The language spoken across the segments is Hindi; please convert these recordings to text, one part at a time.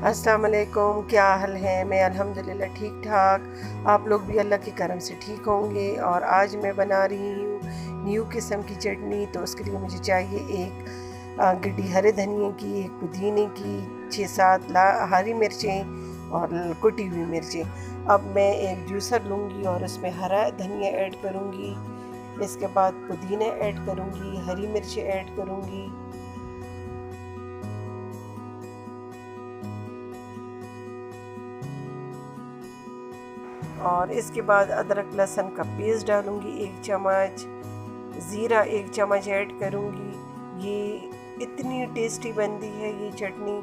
अस्सलाम वालेकुम, क्या हाल है। मैं अल्हम्दुलिल्लाह ठीक ठाक। आप लोग भी अल्लाह के करम से ठीक होंगे। और आज मैं बना रही हूँ न्यू किस्म की चटनी। तो उसके लिए मुझे चाहिए एक गड्डी हरे धनिए की, एक पुदीने की, 6-7 हरी मिर्चें और कुटी हुई मिर्चें। अब मैं एक जूसर लूँगी और उसमें हरा धनिया ऐड करूँगी। इसके बाद पुदीना ऐड करूँगी, हरी मिर्चें ऐड करूँगी और इसके बाद अदरक लहसुन का पेस्ट डालूँगी 1 चम्मच, ज़ीरा 1 चम्मच ऐड करूँगी। ये इतनी टेस्टी बनती है ये चटनी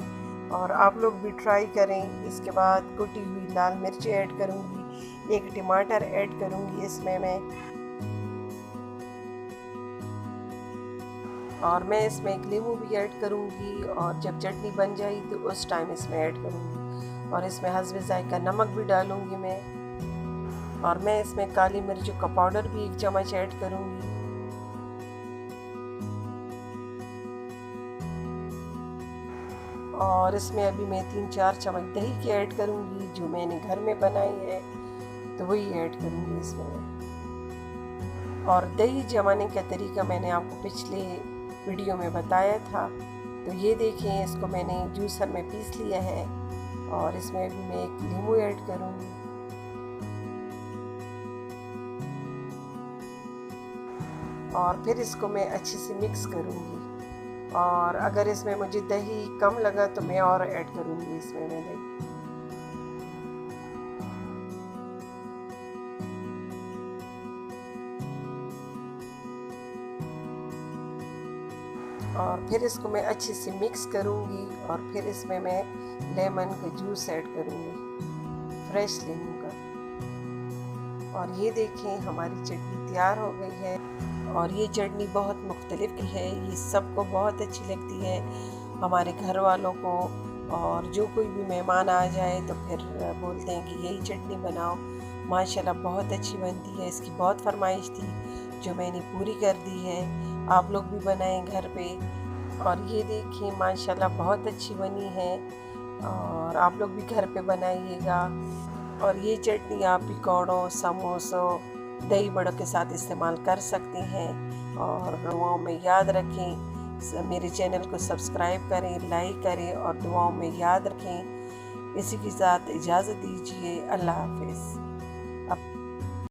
और आप लोग भी ट्राई करें। इसके बाद कुटी हुई लाल मिर्ची ऐड करूँगी, 1 टमाटर ऐड करूँगी इसमें मैं, और मैं इसमें एक नींबू भी ऐड करूँगी। और जब चटनी बन जाए तो उस टाइम इसमें ऐड करूँगी और इसमें हस्बे ज़ायका नमक भी डालूँगी मैं। और मैं इसमें काली मिर्चों का पाउडर भी 1 चम्मच ऐड करूँगी। और इसमें अभी मैं 3-4 चम्मच दही की ऐड करूँगी जो मैंने घर में बनाई है, तो वही ऐड करूँगी इसमें। और दही जमाने का तरीका मैंने आपको पिछले वीडियो में बताया था। तो ये देखें, इसको मैंने जूसर में पीस लिया है और इसमें भी मैं एक नींबू ऐड करूँगी। और फिर इसको मैं अच्छे से मिक्स करूँगी। और अगर इसमें मुझे दही कम लगा तो मैं और ऐड करूँगी इसमें मैं दही। और फिर इसको मैं अच्छे से मिक्स करूँगी और फिर इसमें मैं लेमन का जूस ऐड करूँगी, फ्रेश नींबू का। और ये देखें, हमारी चटनी तैयार हो गई है। और ये चटनी बहुत मुख्तलिफ की है, ये सबको बहुत अच्छी लगती है, हमारे घर वालों को। और जो कोई भी मेहमान आ जाए तो फिर बोलते हैं कि यही चटनी बनाओ। माशाल्लाह बहुत अच्छी बनती है। इसकी बहुत फरमाइश थी जो मैंने पूरी कर दी है। आप लोग भी बनाएं घर पे। और ये देखिए माशाल्लाह बहुत अच्छी बनी है और आप लोग भी घर पे बनाइएगा। और ये चटनी आप पकौड़ों, समोसों, दही बड़ों के साथ इस्तेमाल कर सकते हैं। और दुआओं में याद रखें, मेरे चैनल को सब्सक्राइब करें, लाइक करें और दुआओं में याद रखें। इसी के साथ इजाज़त दीजिए। अल्लाह हाफ़िज़।